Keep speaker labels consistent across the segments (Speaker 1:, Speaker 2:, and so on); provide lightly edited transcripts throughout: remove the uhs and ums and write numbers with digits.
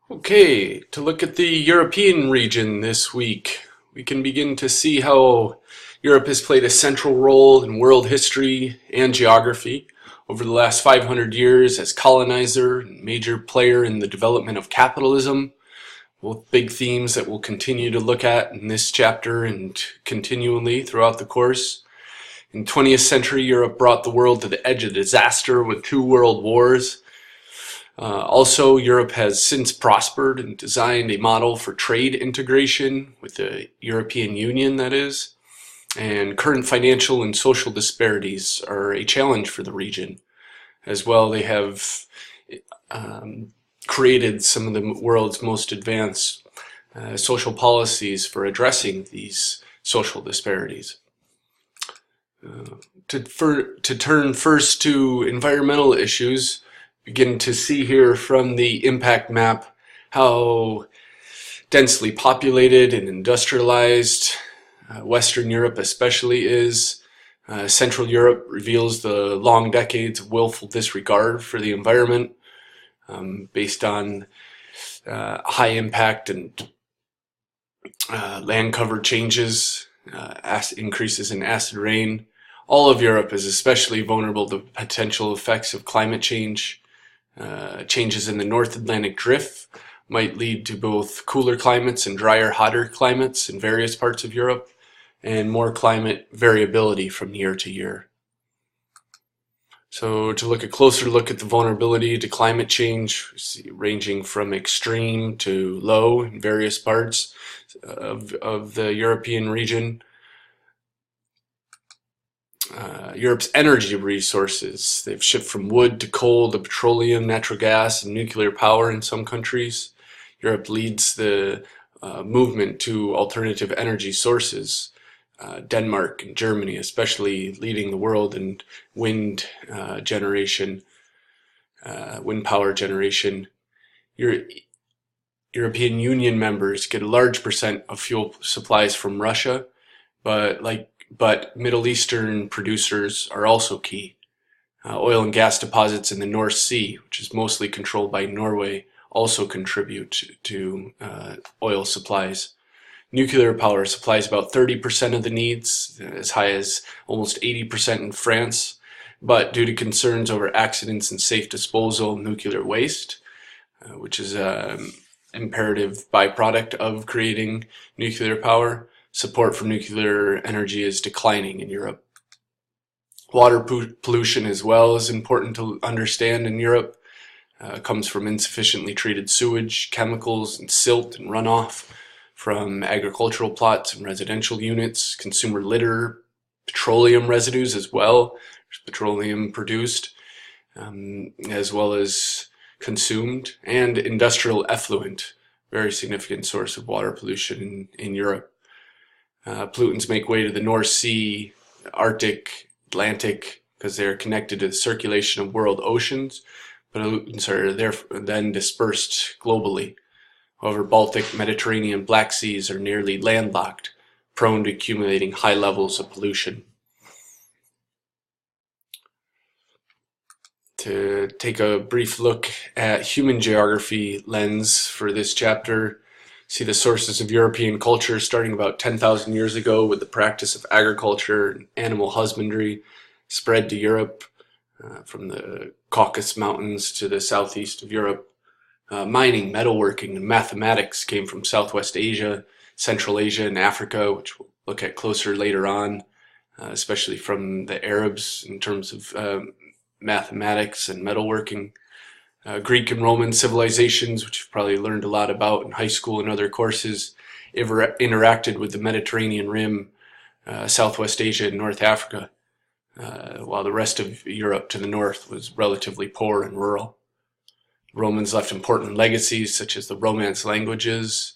Speaker 1: Okay, to look at the European region this week, we can begin to see how Europe has played a central role in world history and geography over the last 500 years as colonizer and major player in the development of capitalism, both big themes that we'll continue to look at in this chapter and continually throughout the course. In 20th century, Europe brought the world to the edge of disaster with two world wars. Also, Europe has since prospered and designed a model for trade integration with the European Union, that is, and current financial and social disparities are a challenge for the region. As well, they have created some of the world's most advanced social policies for addressing these social disparities. To turn first to environmental issues, begin to see here from the impact map how densely populated and industrialized Western Europe especially is. Central Europe reveals the long decades of willful disregard for the environment based on high impact and land cover changes, increases in acid rain. All of Europe is especially vulnerable to potential effects of climate change. Changes in the North Atlantic Drift might lead to both cooler climates and drier, hotter climates in various parts of Europe, and more climate variability from year to year. So to look a closer look at the vulnerability to climate change, ranging from extreme to low in various parts of the European region. Europe's energy resources. They've shifted from wood to coal to petroleum, natural gas, and nuclear power in some countries. Europe leads the movement to alternative energy sources. Denmark and Germany especially leading the world in wind generation, wind power generation. European Union members get a large percent of fuel supplies from Russia, but Middle Eastern producers are also key. Oil and gas deposits in the North Sea, which is mostly controlled by Norway, also contribute to oil supplies. Nuclear power supplies about 30% of the needs, as high as almost 80% in France. But due to concerns over accidents and safe disposal of nuclear waste, which is an imperative byproduct of creating nuclear power, support for nuclear energy is declining in Europe. Water pollution as well is important to understand in Europe. Comes from insufficiently treated sewage, chemicals, and silt and runoff from agricultural plots and residential units, consumer litter, petroleum residues as well, petroleum produced, as well as consumed, and industrial effluent, very significant source of water pollution in Europe. Pollutants make way to the North Sea, Arctic, Atlantic, because they are connected to the circulation of world oceans. Pollutants are then dispersed globally. However, Baltic, Mediterranean, Black Seas are nearly landlocked, prone to accumulating high levels of pollution. To take a brief look at human geography lens for this chapter, see the sources of European culture starting about 10,000 years ago with the practice of agriculture and animal husbandry spread to Europe from the Caucasus Mountains to the southeast of Europe. Mining, metalworking, and mathematics came from Southwest Asia, Central Asia, and Africa, which we'll look at closer later on, especially from the Arabs in terms of mathematics and metalworking. Greek and Roman civilizations, which you've probably learned a lot about in high school and other courses, interacted with the Mediterranean rim, Southwest Asia, and North Africa, while the rest of Europe to the north was relatively poor and rural. Romans left important legacies such as the Romance languages.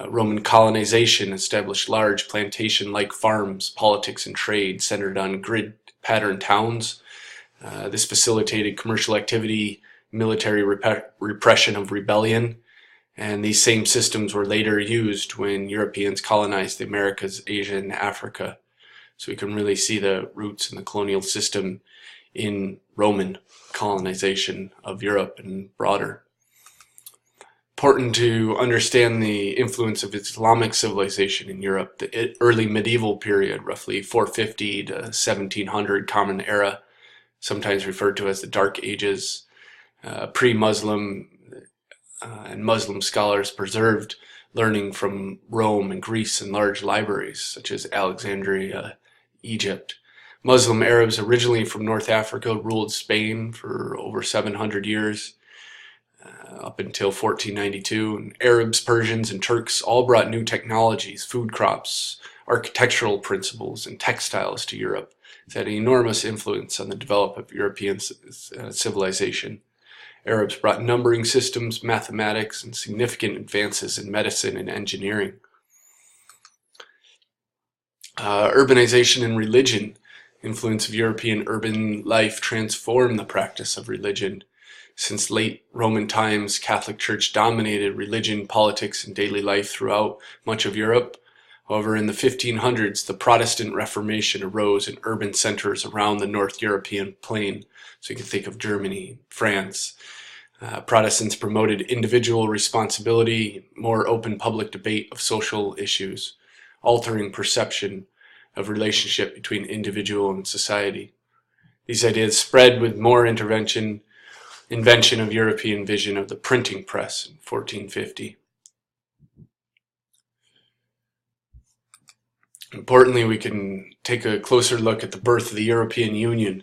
Speaker 1: Roman colonization established large plantation-like farms, politics, and trade centered on grid-patterned towns. This facilitated commercial activity, military repression of rebellion, and these same systems were later used when Europeans colonized the Americas, Asia, and Africa. So we can really see the roots in the colonial system in Roman colonization of Europe and broader. important to understand the influence of Islamic civilization in Europe. The early medieval period, roughly 450 to 1700 Common Era, sometimes referred to as the Dark Ages, pre-Muslim and Muslim scholars preserved learning from Rome and Greece in large libraries, such as Alexandria, Egypt. Muslim Arabs, originally from North Africa, ruled Spain for over 700 years, up until 1492. And Arabs, Persians, and Turks all brought new technologies, food crops, architectural principles, and textiles to Europe. It's had an enormous influence on the development of European civilization. Arabs brought numbering systems, mathematics, and significant advances in medicine and engineering. Urbanization and religion. Influence of European urban life transformed the practice of religion. Since late Roman times, Catholic Church dominated religion, politics, and daily life throughout much of Europe. However, in the 1500s, the Protestant Reformation arose in urban centers around the North European plain. So you can think of Germany, France. Protestants promoted individual responsibility, more open public debate of social issues, altering perception of relationship between individual and society. These ideas spread with more invention of European vision of the printing press in 1450. Importantly, we can take a closer look at the birth of the European Union.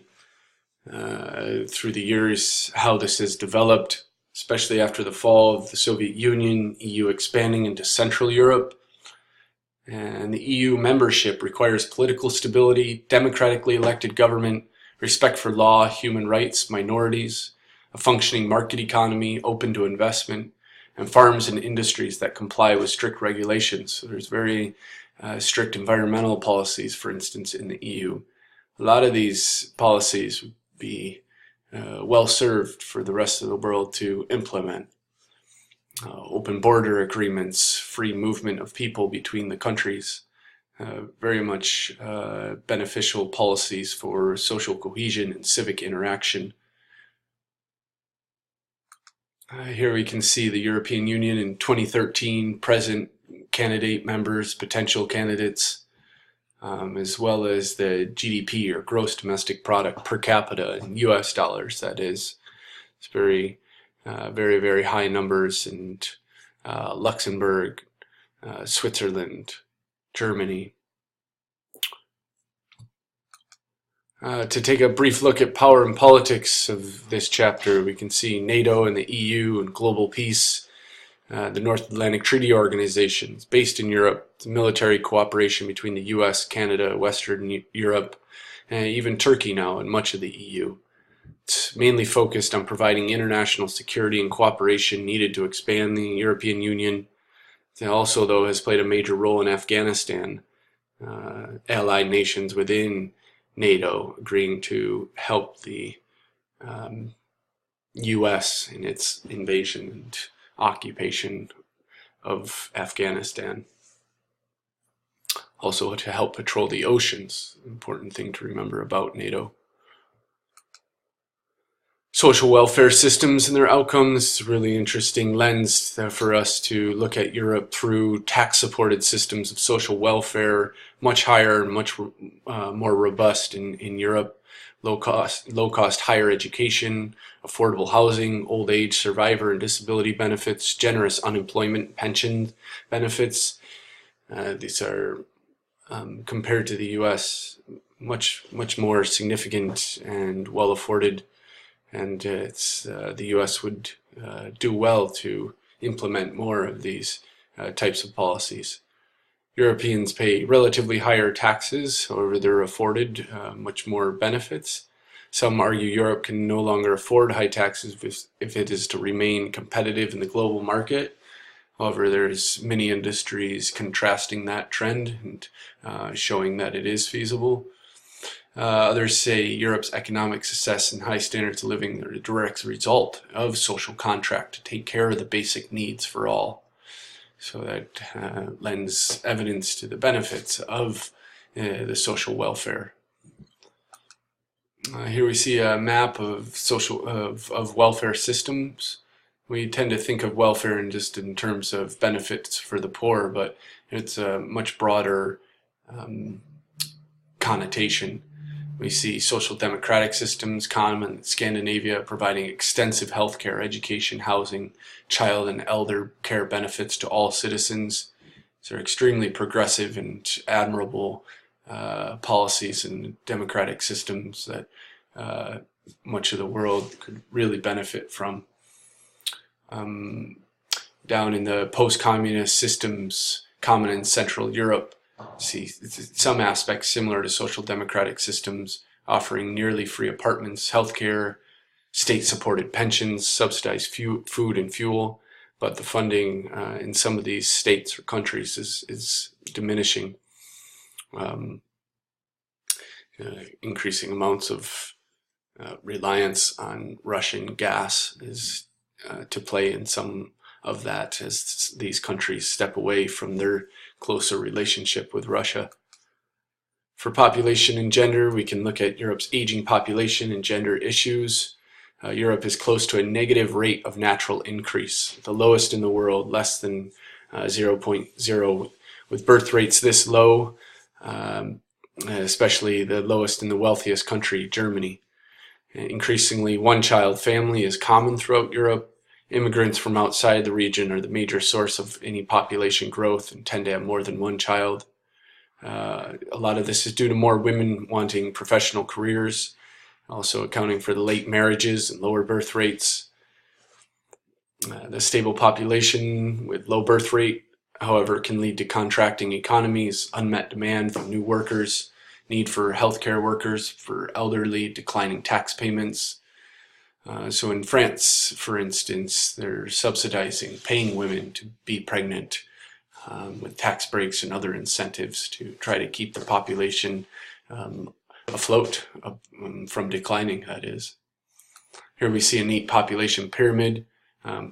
Speaker 1: Through the years, how this has developed, especially after the fall of the Soviet Union, EU expanding into Central Europe. And the EU membership requires political stability, democratically elected government, respect for law, human rights, minorities, a functioning market economy open to investment, and farms and industries that comply with strict regulations. So there's very strict environmental policies, for instance, in the EU. A lot of these policies would be well served for the rest of the world to implement. Open border agreements, free movement of people between the countries, very much beneficial policies for social cohesion and civic interaction. Here we can see the European Union in 2013, present candidate members, potential candidates, as well as the GDP, or gross domestic product per capita in US dollars, that is. It's very, very high numbers in Luxembourg, Switzerland, Germany. To take a brief look at power and politics of this chapter, we can see NATO and the EU and global peace, the North Atlantic Treaty Organization, is based in Europe, the military cooperation between the US, Canada, Western Europe, and even Turkey now, and much of the EU. It's mainly focused on providing international security and cooperation needed to expand the European Union. It also, though, has played a major role in Afghanistan, allied nations within NATO agreeing to help the US in its invasion and occupation of Afghanistan. Also to help patrol the oceans, important thing to remember about NATO. Social welfare systems and their outcomes, really interesting lens for us to look at Europe through. Tax-supported systems of social welfare, much higher, much more robust in Europe. Low cost higher education, affordable housing, old age, survivor and disability benefits, generous unemployment pension benefits. These are, compared to the US, much more significant and well afforded. And the US would do well to implement more of these types of policies. Europeans pay relatively higher taxes, however they're afforded much more benefits. Some argue Europe can no longer afford high taxes if it is to remain competitive in the global market. However, there's many industries contrasting that trend and showing that it is feasible. Others say Europe's economic success and high standards of living are a direct result of social contract to take care of the basic needs for all. So that lends evidence to the benefits of the social welfare. Here we see a map of welfare systems We tend to think of welfare in terms of benefits for the poor, but it's a much broader um, connotation. We see social democratic systems, common in Scandinavia, providing extensive healthcare, education, housing, child and elder care benefits to all citizens. These are extremely progressive and admirable policies and democratic systems that much of the world could really benefit from. Down in the post-communist systems common in Central Europe, see some aspects similar to social democratic systems, offering nearly free apartments, healthcare, state-supported pensions, subsidized food and fuel, but the funding in some of these states or countries is diminishing. Increasing amounts of reliance on Russian gas is to play in some of that as these countries step away from their closer relationship with Russia. For population and gender, we can look at Europe's aging population and gender issues. Europe is close to a negative rate of natural increase, the lowest in the world, less than 0.0. With birth rates this low, especially the lowest in the wealthiest country, Germany. Increasingly, one-child family is common throughout Europe. Immigrants from outside the region are the major source of any population growth and tend to have more than one child. A lot of this is due to more women wanting professional careers, also accounting for the late marriages and lower birth rates. The stable population with low birth rate, however, can lead to contracting economies, unmet demand from new workers, need for healthcare workers, for elderly, declining tax payments. So in France, for instance, they're subsidizing, paying women to be pregnant with tax breaks and other incentives to try to keep the population afloat from declining, that is. Here we see a neat population pyramid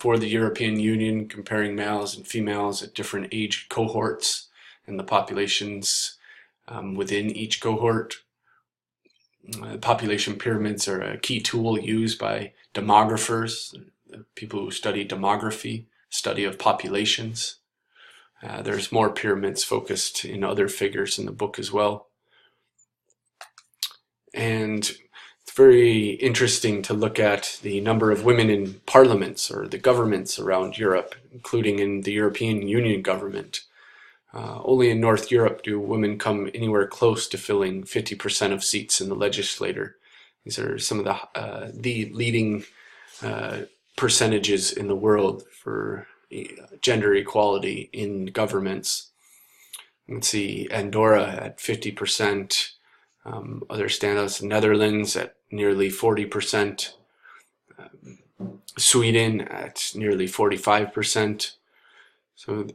Speaker 1: for the European Union, comparing males and females at different age cohorts and the populations within each cohort. Population pyramids are a key tool used by demographers, people who study demography, study of populations. There's more pyramids focused in other figures in the book as well. And it's very interesting to look at the number of women in parliaments or the governments around Europe, including in the European Union government. Only in North Europe do women come anywhere close to filling 50% of seats in the legislature. These are some of the leading percentages in the world for gender equality in governments. Let's see, Andorra at 50%, other standouts, Netherlands at nearly 40%, Sweden at nearly 45%. So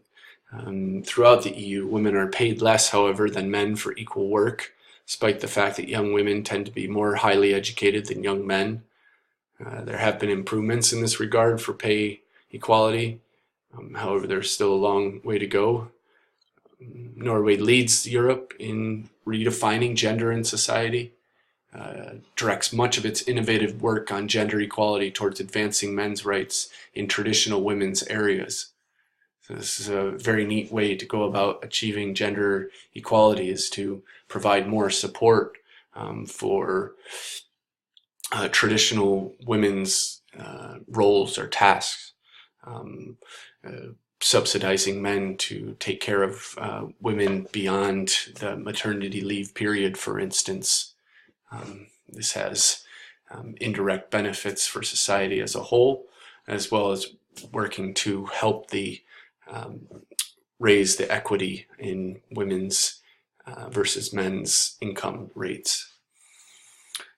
Speaker 1: throughout the EU, women are paid less, however, than men for equal work, despite the fact that young women tend to be more highly educated than young men. There have been improvements in this regard for pay equality. However, there's still a long way to go. Norway leads Europe in redefining gender in society, directs much of its innovative work on gender equality towards advancing men's rights in traditional women's areas. So this is a very neat way to go about achieving gender equality, is to provide more support for traditional women's roles or tasks. Subsidizing men to take care of women beyond the maternity leave period, for instance. This has indirect benefits for society as a whole, as well as working to help the raise the equity in women's versus men's income rates.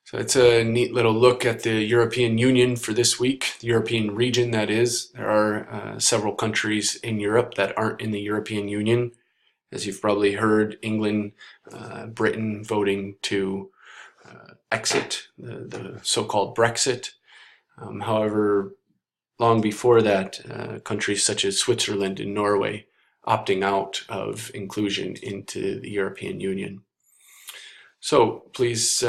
Speaker 1: So it's a neat little look at the European Union for this week, the European region, that is. There are several countries in Europe that aren't in the European Union. As you've probably heard, England, Britain voting to exit, the so-called Brexit. However, long before that, countries such as Switzerland and Norway opting out of inclusion into the European Union. So please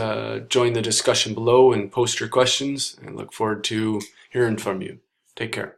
Speaker 1: join the discussion below and post your questions, and look forward to hearing from you. Take care.